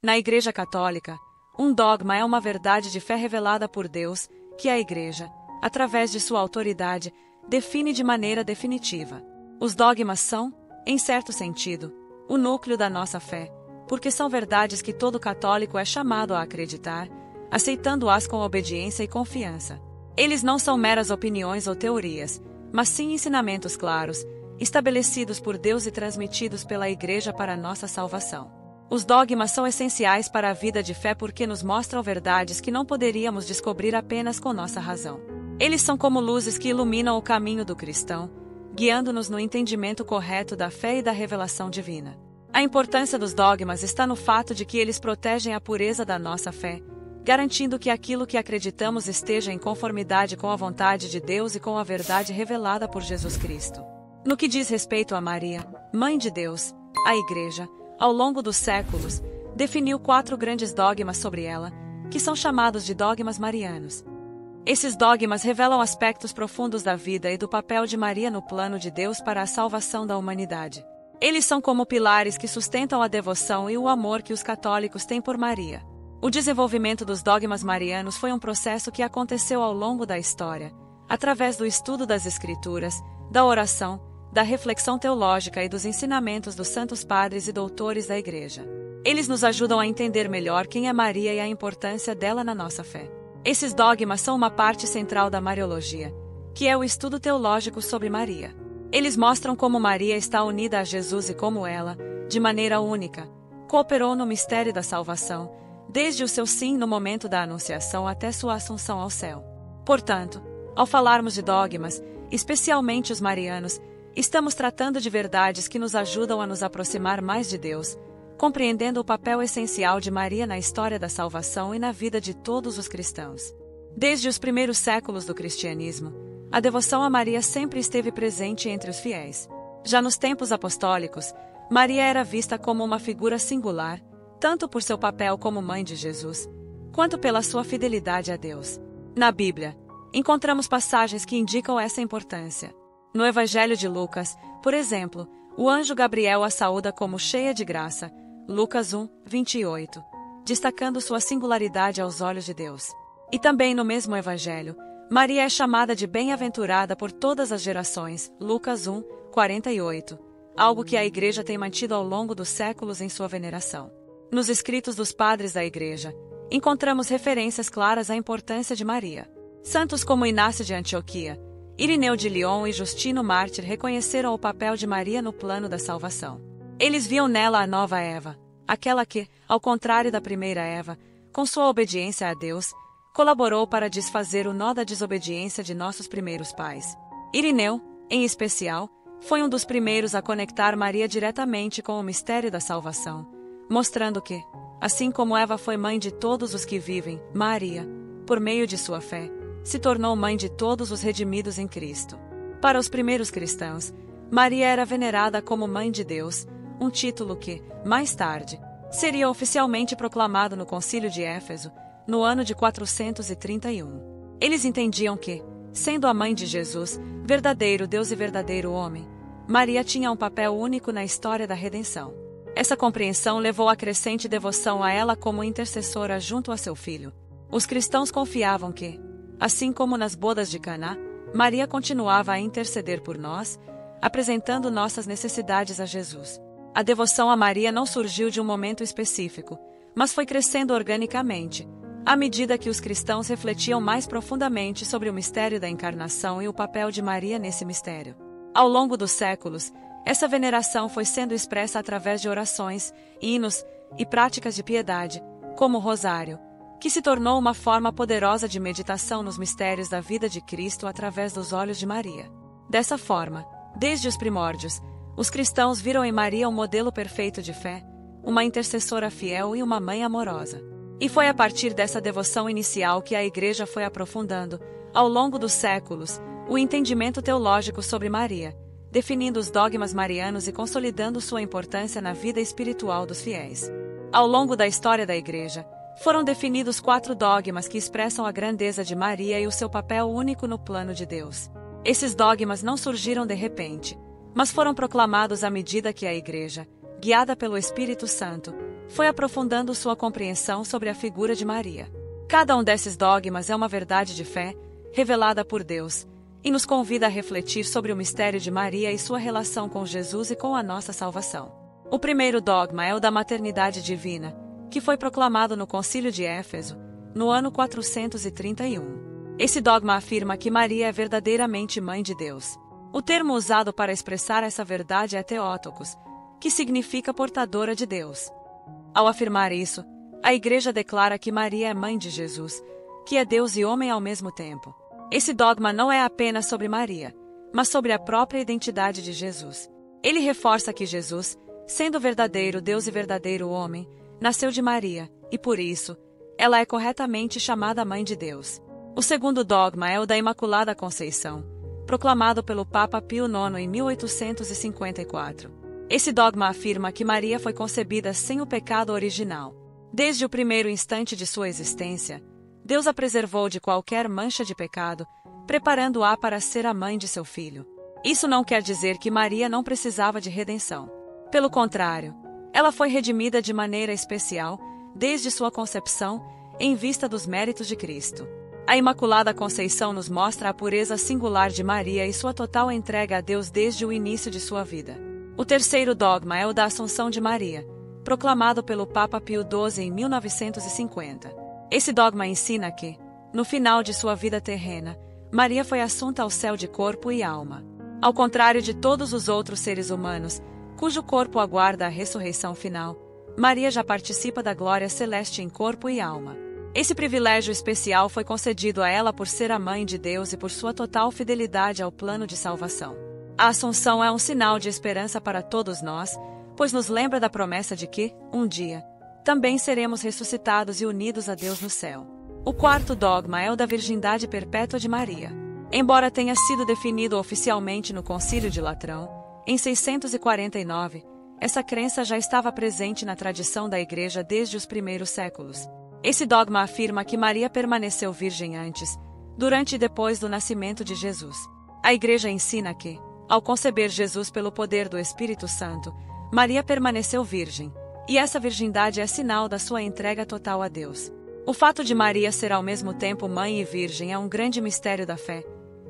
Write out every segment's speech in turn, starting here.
Na Igreja Católica, um dogma é uma verdade de fé revelada por Deus, que a Igreja, através de sua autoridade, define de maneira definitiva. Os dogmas são, em certo sentido, o núcleo da nossa fé, porque são verdades que todo católico é chamado a acreditar, aceitando-as com obediência e confiança. Eles não são meras opiniões ou teorias, mas sim ensinamentos claros, estabelecidos por Deus e transmitidos pela Igreja para nossa salvação. Os dogmas são essenciais para a vida de fé porque nos mostram verdades que não poderíamos descobrir apenas com nossa razão. Eles são como luzes que iluminam o caminho do cristão, guiando-nos no entendimento correto da fé e da revelação divina. A importância dos dogmas está no fato de que eles protegem a pureza da nossa fé, garantindo que aquilo que acreditamos esteja em conformidade com a vontade de Deus e com a verdade revelada por Jesus Cristo. No que diz respeito a Maria, Mãe de Deus, a Igreja, ao longo dos séculos, definiu 4 grandes dogmas sobre ela, que são chamados de dogmas marianos. Esses dogmas revelam aspectos profundos da vida e do papel de Maria no plano de Deus para a salvação da humanidade. Eles são como pilares que sustentam a devoção e o amor que os católicos têm por Maria. O desenvolvimento dos dogmas marianos foi um processo que aconteceu ao longo da história, através do estudo das Escrituras, da oração, da reflexão teológica e dos ensinamentos dos santos padres e doutores da Igreja. Eles nos ajudam a entender melhor quem é Maria e a importância dela na nossa fé. Esses dogmas são uma parte central da Mariologia, que é o estudo teológico sobre Maria. Eles mostram como Maria está unida a Jesus e como ela, de maneira única, cooperou no mistério da salvação, desde o seu sim no momento da anunciação até sua assunção ao céu. Portanto, ao falarmos de dogmas, especialmente os marianos, estamos tratando de verdades que nos ajudam a nos aproximar mais de Deus, compreendendo o papel essencial de Maria na história da salvação e na vida de todos os cristãos. Desde os primeiros séculos do cristianismo, a devoção a Maria sempre esteve presente entre os fiéis. Já nos tempos apostólicos, Maria era vista como uma figura singular, tanto por seu papel como mãe de Jesus, quanto pela sua fidelidade a Deus. Na Bíblia, encontramos passagens que indicam essa importância. No Evangelho de Lucas, por exemplo, o anjo Gabriel a saúda como cheia de graça, Lucas 1, 28, destacando sua singularidade aos olhos de Deus. E também no mesmo Evangelho, Maria é chamada de bem-aventurada por todas as gerações, Lucas 1, 48, algo que a Igreja tem mantido ao longo dos séculos em sua veneração. Nos escritos dos padres da Igreja, encontramos referências claras à importância de Maria. Santos como Inácio de Antioquia, Irineu de Lyon e Justino Mártir reconheceram o papel de Maria no plano da salvação. Eles viam nela a nova Eva, aquela que, ao contrário da primeira Eva, com sua obediência a Deus, colaborou para desfazer o nó da desobediência de nossos primeiros pais. Irineu, em especial, foi um dos primeiros a conectar Maria diretamente com o mistério da salvação, mostrando que, assim como Eva foi mãe de todos os que vivem, Maria, por meio de sua fé, se tornou mãe de todos os redimidos em Cristo. Para os primeiros cristãos, Maria era venerada como Mãe de Deus, um título que, mais tarde, seria oficialmente proclamado no Concílio de Éfeso, no ano de 431. Eles entendiam que, sendo a mãe de Jesus, verdadeiro Deus e verdadeiro homem, Maria tinha um papel único na história da redenção. Essa compreensão levou a crescente devoção a ela como intercessora junto a seu filho. Os cristãos confiavam que, assim como nas bodas de Caná, Maria continuava a interceder por nós, apresentando nossas necessidades a Jesus. A devoção a Maria não surgiu de um momento específico, mas foi crescendo organicamente, à medida que os cristãos refletiam mais profundamente sobre o mistério da encarnação e o papel de Maria nesse mistério. Ao longo dos séculos, essa veneração foi sendo expressa através de orações, hinos e práticas de piedade, como o rosário, que se tornou uma forma poderosa de meditação nos mistérios da vida de Cristo através dos olhos de Maria. Dessa forma, desde os primórdios, os cristãos viram em Maria um modelo perfeito de fé, uma intercessora fiel e uma mãe amorosa. E foi a partir dessa devoção inicial que a Igreja foi aprofundando, ao longo dos séculos, o entendimento teológico sobre Maria, definindo os dogmas marianos e consolidando sua importância na vida espiritual dos fiéis. Ao longo da história da Igreja, foram definidos 4 dogmas que expressam a grandeza de Maria e o seu papel único no plano de Deus. Esses dogmas não surgiram de repente, mas foram proclamados à medida que a Igreja, guiada pelo Espírito Santo, foi aprofundando sua compreensão sobre a figura de Maria. Cada um desses dogmas é uma verdade de fé, revelada por Deus, e nos convida a refletir sobre o mistério de Maria e sua relação com Jesus e com a nossa salvação. O primeiro dogma é o da maternidade divina, que foi proclamado no Concílio de Éfeso, no ano 431. Esse dogma afirma que Maria é verdadeiramente mãe de Deus. O termo usado para expressar essa verdade é Theotokos, que significa portadora de Deus. Ao afirmar isso, a Igreja declara que Maria é mãe de Jesus, que é Deus e homem ao mesmo tempo. Esse dogma não é apenas sobre Maria, mas sobre a própria identidade de Jesus. Ele reforça que Jesus, sendo verdadeiro Deus e verdadeiro homem, nasceu de Maria, e por isso, ela é corretamente chamada Mãe de Deus. O segundo dogma é o da Imaculada Conceição, proclamado pelo Papa Pio IX em 1854. Esse dogma afirma que Maria foi concebida sem o pecado original. Desde o primeiro instante de sua existência, Deus a preservou de qualquer mancha de pecado, preparando-a para ser a mãe de seu filho. Isso não quer dizer que Maria não precisava de redenção. Pelo contrário, ela foi redimida de maneira especial, desde sua concepção, em vista dos méritos de Cristo. A Imaculada Conceição nos mostra a pureza singular de Maria e sua total entrega a Deus desde o início de sua vida. O terceiro dogma é o da Assunção de Maria, proclamado pelo Papa Pio XII em 1950. Esse dogma ensina que, no final de sua vida terrena, Maria foi assunta ao céu de corpo e alma. Ao contrário de todos os outros seres humanos, cujo corpo aguarda a ressurreição final, Maria já participa da glória celeste em corpo e alma. Esse privilégio especial foi concedido a ela por ser a mãe de Deus e por sua total fidelidade ao plano de salvação. A Assunção é um sinal de esperança para todos nós, pois nos lembra da promessa de que, um dia, também seremos ressuscitados e unidos a Deus no céu. O quarto dogma é o da virgindade perpétua de Maria. Embora tenha sido definido oficialmente no Concílio de Latrão, em 649, essa crença já estava presente na tradição da Igreja desde os primeiros séculos. Esse dogma afirma que Maria permaneceu virgem antes, durante e depois do nascimento de Jesus. A Igreja ensina que, ao conceber Jesus pelo poder do Espírito Santo, Maria permaneceu virgem, e essa virgindade é sinal da sua entrega total a Deus. O fato de Maria ser ao mesmo tempo mãe e virgem é um grande mistério da fé,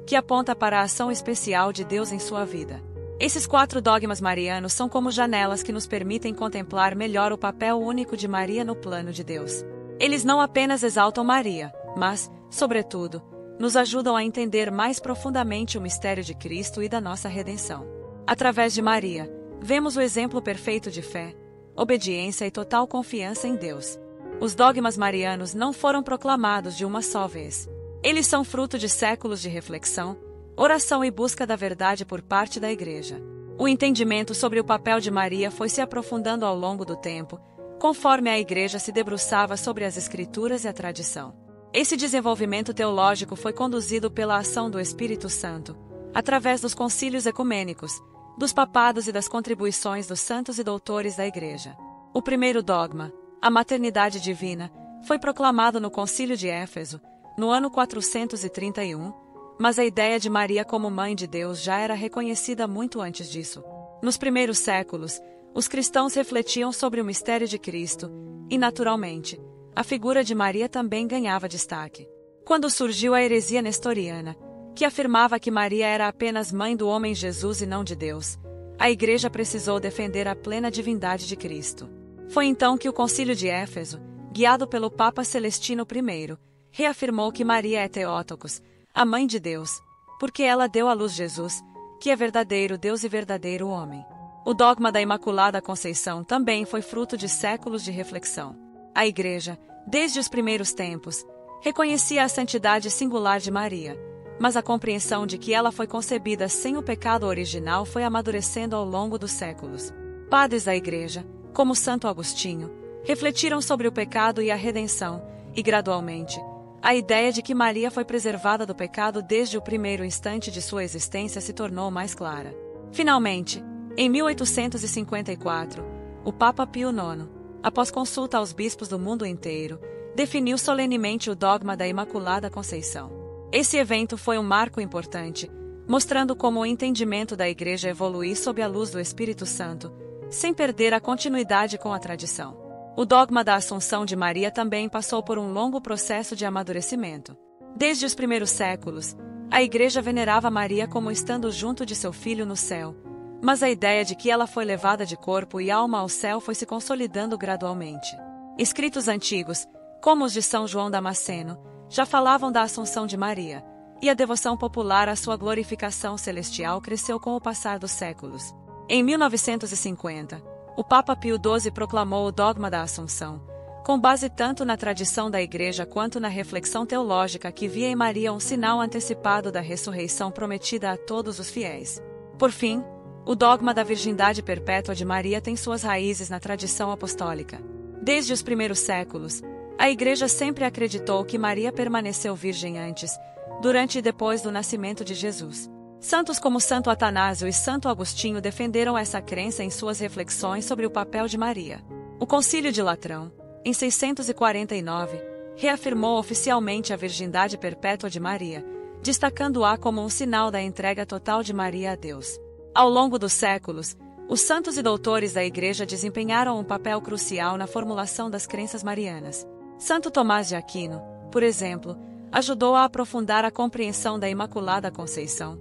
que aponta para a ação especial de Deus em sua vida. Esses 4 dogmas marianos são como janelas que nos permitem contemplar melhor o papel único de Maria no plano de Deus. Eles não apenas exaltam Maria, mas, sobretudo, nos ajudam a entender mais profundamente o mistério de Cristo e da nossa redenção. Através de Maria, vemos o exemplo perfeito de fé, obediência e total confiança em Deus. Os dogmas marianos não foram proclamados de uma só vez. Eles são fruto de séculos de reflexão, oração e busca da verdade por parte da Igreja. O entendimento sobre o papel de Maria foi se aprofundando ao longo do tempo, conforme a Igreja se debruçava sobre as Escrituras e a tradição. Esse desenvolvimento teológico foi conduzido pela ação do Espírito Santo, através dos concílios ecumênicos, dos papados e das contribuições dos santos e doutores da Igreja. O primeiro dogma, a maternidade divina, foi proclamado no Concílio de Éfeso, no ano 431, mas a ideia de Maria como mãe de Deus já era reconhecida muito antes disso. Nos primeiros séculos, os cristãos refletiam sobre o mistério de Cristo, e, naturalmente, a figura de Maria também ganhava destaque. Quando surgiu a heresia nestoriana, que afirmava que Maria era apenas mãe do homem Jesus e não de Deus, a Igreja precisou defender a plena divindade de Cristo. Foi então que o Concílio de Éfeso, guiado pelo Papa Celestino I, reafirmou que Maria é Theotokos, a mãe de Deus, porque ela deu à luz Jesus, que é verdadeiro Deus e verdadeiro homem. O dogma da Imaculada Conceição também foi fruto de séculos de reflexão. A Igreja, desde os primeiros tempos, reconhecia a santidade singular de Maria, mas a compreensão de que ela foi concebida sem o pecado original foi amadurecendo ao longo dos séculos. Padres da Igreja, como Santo Agostinho, refletiram sobre o pecado e a redenção, e gradualmente, a ideia de que Maria foi preservada do pecado desde o primeiro instante de sua existência se tornou mais clara. Finalmente, em 1854, o Papa Pio IX, após consulta aos bispos do mundo inteiro, definiu solenemente o dogma da Imaculada Conceição. Esse evento foi um marco importante, mostrando como o entendimento da Igreja evoluiu sob a luz do Espírito Santo, sem perder a continuidade com a tradição. O dogma da Assunção de Maria também passou por um longo processo de amadurecimento. Desde os primeiros séculos, a Igreja venerava Maria como estando junto de seu filho no céu, mas a ideia de que ela foi levada de corpo e alma ao céu foi se consolidando gradualmente. Escritos antigos, como os de São João Damasceno, já falavam da Assunção de Maria, e a devoção popular à sua glorificação celestial cresceu com o passar dos séculos. Em 1950, o Papa Pio XII proclamou o dogma da Assunção, com base tanto na tradição da Igreja quanto na reflexão teológica que via em Maria um sinal antecipado da ressurreição prometida a todos os fiéis. Por fim, o dogma da virgindade perpétua de Maria tem suas raízes na tradição apostólica. Desde os primeiros séculos, a Igreja sempre acreditou que Maria permaneceu virgem antes, durante e depois do nascimento de Jesus. Santos como Santo Atanásio e Santo Agostinho defenderam essa crença em suas reflexões sobre o papel de Maria. O Concílio de Latrão, em 649, reafirmou oficialmente a virgindade perpétua de Maria, destacando-a como um sinal da entrega total de Maria a Deus. Ao longo dos séculos, os santos e doutores da Igreja desempenharam um papel crucial na formulação das crenças marianas. Santo Tomás de Aquino, por exemplo, ajudou a aprofundar a compreensão da Imaculada Conceição,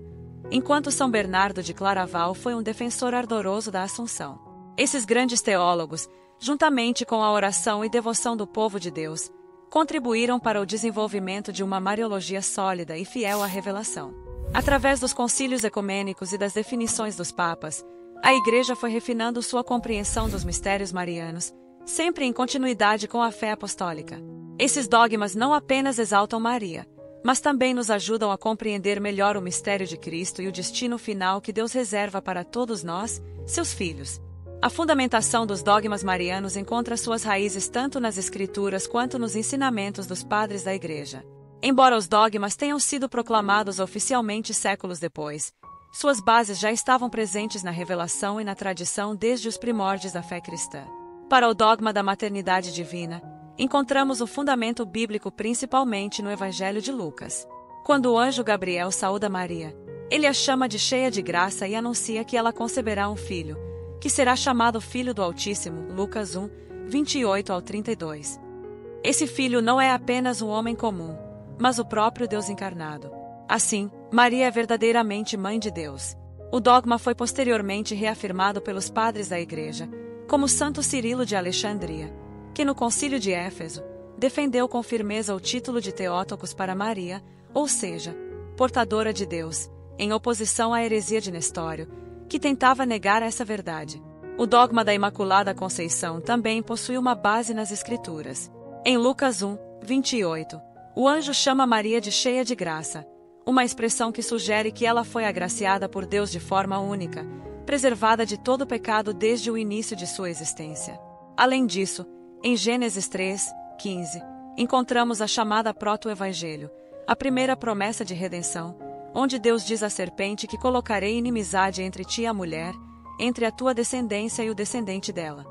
enquanto São Bernardo de Claraval foi um defensor ardoroso da Assunção. Esses grandes teólogos, juntamente com a oração e devoção do povo de Deus, contribuíram para o desenvolvimento de uma mariologia sólida e fiel à revelação. Através dos concílios ecumênicos e das definições dos papas, a Igreja foi refinando sua compreensão dos mistérios marianos, sempre em continuidade com a fé apostólica. Esses dogmas não apenas exaltam Maria, mas também nos ajudam a compreender melhor o mistério de Cristo e o destino final que Deus reserva para todos nós, seus filhos. A fundamentação dos dogmas marianos encontra suas raízes tanto nas Escrituras quanto nos ensinamentos dos padres da Igreja. Embora os dogmas tenham sido proclamados oficialmente séculos depois, suas bases já estavam presentes na revelação e na tradição desde os primórdios da fé cristã. Para o dogma da maternidade divina, encontramos o fundamento bíblico principalmente no Evangelho de Lucas. Quando o anjo Gabriel saúda Maria, ele a chama de cheia de graça e anuncia que ela conceberá um filho, que será chamado Filho do Altíssimo, Lucas 1, 28 ao 32. Esse filho não é apenas um homem comum, mas o próprio Deus encarnado. Assim, Maria é verdadeiramente Mãe de Deus. O dogma foi posteriormente reafirmado pelos padres da Igreja, como Santo Cirilo de Alexandria, que no Concílio de Éfeso, defendeu com firmeza o título de Theotokos para Maria, ou seja, portadora de Deus, em oposição à heresia de Nestório, que tentava negar essa verdade. O dogma da Imaculada Conceição também possui uma base nas Escrituras. Em Lucas 1, 28, o anjo chama Maria de cheia de graça, uma expressão que sugere que ela foi agraciada por Deus de forma única, preservada de todo pecado desde o início de sua existência. Além disso, em Gênesis 3, 15, encontramos a chamada proto-evangelho, a primeira promessa de redenção, onde Deus diz à serpente que colocarei inimizade entre ti e a mulher, entre a tua descendência e o descendente dela.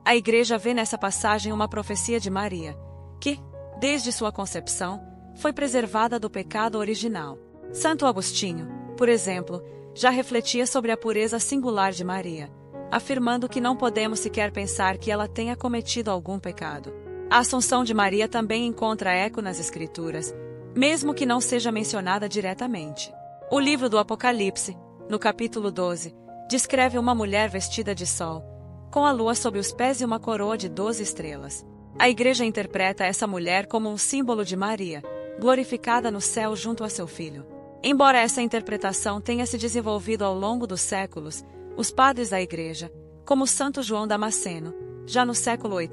A Igreja vê nessa passagem uma profecia de Maria, que, desde sua concepção, foi preservada do pecado original. Santo Agostinho, por exemplo, já refletia sobre a pureza singular de Maria, afirmando que não podemos sequer pensar que ela tenha cometido algum pecado. A Assunção de Maria também encontra eco nas Escrituras, mesmo que não seja mencionada diretamente. O livro do Apocalipse, no capítulo 12, descreve uma mulher vestida de sol, com a lua sob os pés e uma coroa de 12 estrelas. A Igreja interpreta essa mulher como um símbolo de Maria, glorificada no céu junto a seu filho. Embora essa interpretação tenha se desenvolvido ao longo dos séculos, os padres da Igreja, como Santo João Damasceno, já no século VIII,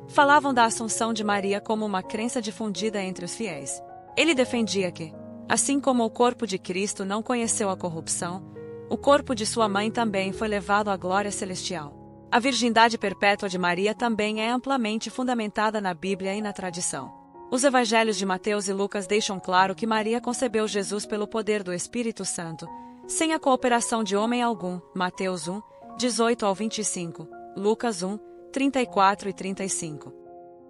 falavam da Assunção de Maria como uma crença difundida entre os fiéis. Ele defendia que, assim como o corpo de Cristo não conheceu a corrupção, o corpo de sua mãe também foi levado à glória celestial. A virgindade perpétua de Maria também é amplamente fundamentada na Bíblia e na tradição. Os evangelhos de Mateus e Lucas deixam claro que Maria concebeu Jesus pelo poder do Espírito Santo, sem a cooperação de homem algum, Mateus 1, 18 ao 25, Lucas 1, 34 e 35.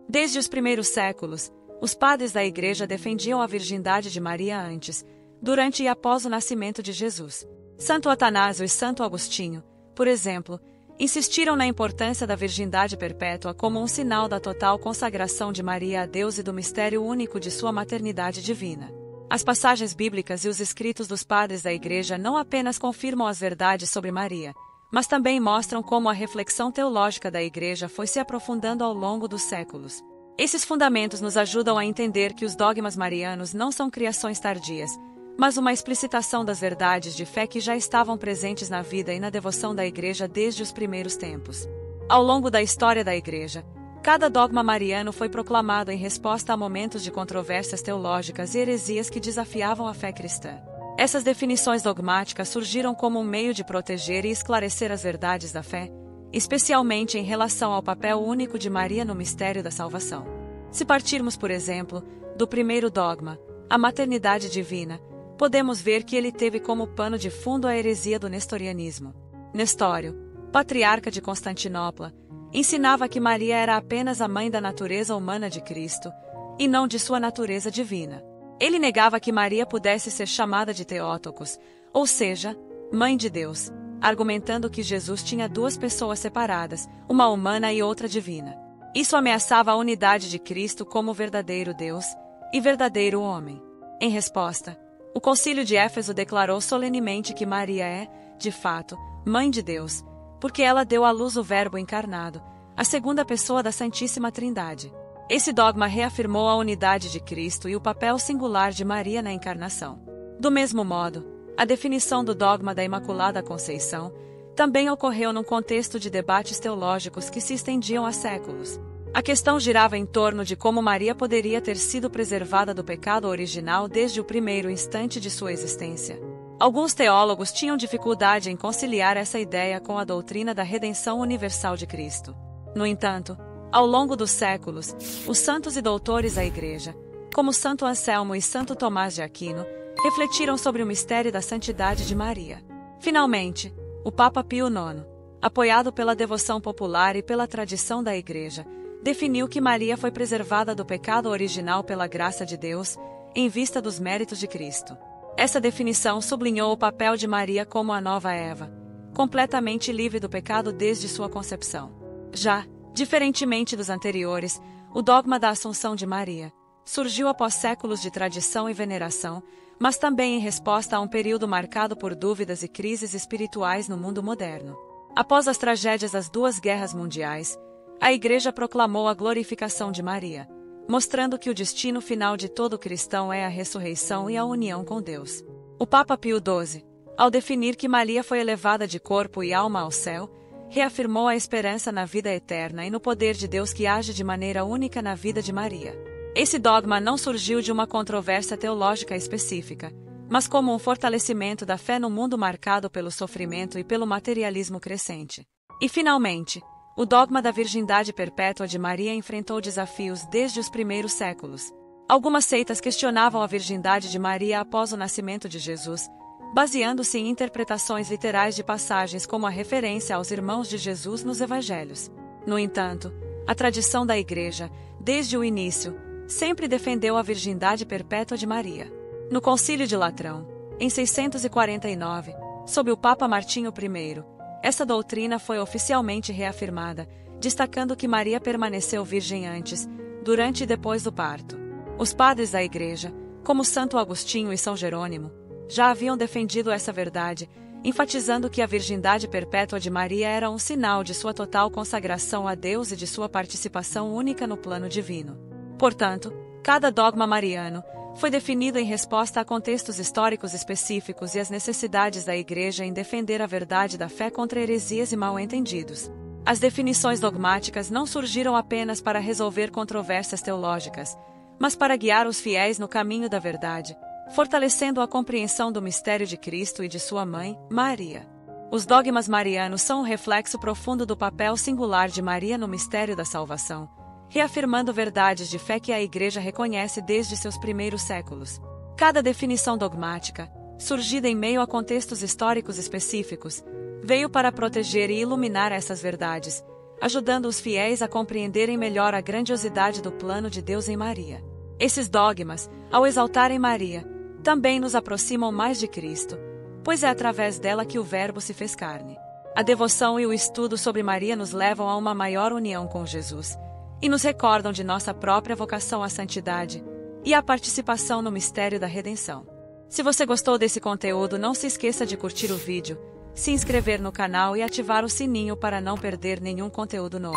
Desde os primeiros séculos, os padres da Igreja defendiam a virgindade de Maria antes, durante e após o nascimento de Jesus. Santo Atanásio e Santo Agostinho, por exemplo, insistiram na importância da virgindade perpétua como um sinal da total consagração de Maria a Deus e do mistério único de sua maternidade divina. As passagens bíblicas e os escritos dos padres da Igreja não apenas confirmam as verdades sobre Maria, mas também mostram como a reflexão teológica da Igreja foi se aprofundando ao longo dos séculos. Esses fundamentos nos ajudam a entender que os dogmas marianos não são criações tardias, mas uma explicitação das verdades de fé que já estavam presentes na vida e na devoção da Igreja desde os primeiros tempos. Ao longo da história da Igreja, cada dogma mariano foi proclamado em resposta a momentos de controvérsias teológicas e heresias que desafiavam a fé cristã. Essas definições dogmáticas surgiram como um meio de proteger e esclarecer as verdades da fé, especialmente em relação ao papel único de Maria no mistério da salvação. Se partirmos, por exemplo, do primeiro dogma, a maternidade divina, podemos ver que ele teve como pano de fundo a heresia do nestorianismo. Nestório, patriarca de Constantinopla, ensinava que Maria era apenas a mãe da natureza humana de Cristo, e não de sua natureza divina. Ele negava que Maria pudesse ser chamada de Theotokos, ou seja, mãe de Deus, argumentando que Jesus tinha duas pessoas separadas, uma humana e outra divina. Isso ameaçava a unidade de Cristo como verdadeiro Deus e verdadeiro homem. Em resposta, o Concílio de Éfeso declarou solenemente que Maria é, de fato, mãe de Deus, porque ela deu à luz o Verbo encarnado, a segunda pessoa da Santíssima Trindade. Esse dogma reafirmou a unidade de Cristo e o papel singular de Maria na encarnação. Do mesmo modo, a definição do dogma da Imaculada Conceição também ocorreu num contexto de debates teológicos que se estendiam há séculos. A questão girava em torno de como Maria poderia ter sido preservada do pecado original desde o primeiro instante de sua existência. Alguns teólogos tinham dificuldade em conciliar essa ideia com a doutrina da redenção universal de Cristo. No entanto, ao longo dos séculos, os santos e doutores da Igreja, como Santo Anselmo e Santo Tomás de Aquino, refletiram sobre o mistério da santidade de Maria. Finalmente, o Papa Pio IX, apoiado pela devoção popular e pela tradição da Igreja, definiu que Maria foi preservada do pecado original pela graça de Deus, em vista dos méritos de Cristo. Essa definição sublinhou o papel de Maria como a nova Eva, completamente livre do pecado desde sua concepção. Já, diferentemente dos anteriores, o dogma da Assunção de Maria surgiu após séculos de tradição e veneração, mas também em resposta a um período marcado por dúvidas e crises espirituais no mundo moderno. Após as tragédias das duas guerras mundiais, a Igreja proclamou a glorificação de Maria, mostrando que o destino final de todo cristão é a ressurreição e a união com Deus. O Papa Pio XII, ao definir que Maria foi elevada de corpo e alma ao céu, reafirmou a esperança na vida eterna e no poder de Deus que age de maneira única na vida de Maria. Esse dogma não surgiu de uma controvérsia teológica específica, mas como um fortalecimento da fé no mundo marcado pelo sofrimento e pelo materialismo crescente. E, finalmente, o dogma da virgindade perpétua de Maria enfrentou desafios desde os primeiros séculos. Algumas seitas questionavam a virgindade de Maria após o nascimento de Jesus, baseando-se em interpretações literais de passagens como a referência aos irmãos de Jesus nos Evangelhos. No entanto, a tradição da Igreja, desde o início, sempre defendeu a virgindade perpétua de Maria. No Concílio de Latrão, em 649, sob o Papa Martinho I, essa doutrina foi oficialmente reafirmada, destacando que Maria permaneceu virgem antes, durante e depois do parto. Os padres da Igreja, como Santo Agostinho e São Jerônimo, já haviam defendido essa verdade, enfatizando que a virgindade perpétua de Maria era um sinal de sua total consagração a Deus e de sua participação única no plano divino. Portanto, cada dogma mariano foi definido em resposta a contextos históricos específicos e às necessidades da Igreja em defender a verdade da fé contra heresias e mal-entendidos. As definições dogmáticas não surgiram apenas para resolver controvérsias teológicas, mas para guiar os fiéis no caminho da verdade, fortalecendo a compreensão do mistério de Cristo e de sua mãe, Maria. Os dogmas marianos são um reflexo profundo do papel singular de Maria no mistério da salvação, reafirmando verdades de fé que a Igreja reconhece desde seus primeiros séculos. Cada definição dogmática, surgida em meio a contextos históricos específicos, veio para proteger e iluminar essas verdades, ajudando os fiéis a compreenderem melhor a grandiosidade do plano de Deus em Maria. Esses dogmas, ao exaltarem Maria, também nos aproximam mais de Cristo, pois é através dela que o Verbo se fez carne. A devoção e o estudo sobre Maria nos levam a uma maior união com Jesus e nos recordam de nossa própria vocação à santidade e à participação no mistério da redenção. Se você gostou desse conteúdo, não se esqueça de curtir o vídeo, se inscrever no canal e ativar o sininho para não perder nenhum conteúdo novo.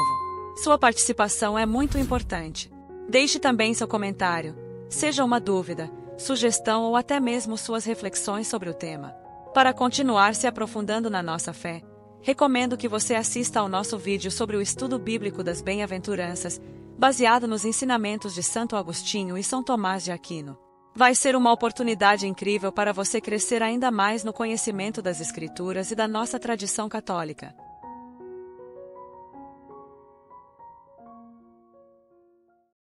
Sua participação é muito importante. Deixe também seu comentário, seja uma dúvida, sugestão ou até mesmo suas reflexões sobre o tema. Para continuar se aprofundando na nossa fé, recomendo que você assista ao nosso vídeo sobre o estudo bíblico das bem-aventuranças, baseado nos ensinamentos de Santo Agostinho e São Tomás de Aquino. Vai ser uma oportunidade incrível para você crescer ainda mais no conhecimento das Escrituras e da nossa tradição católica.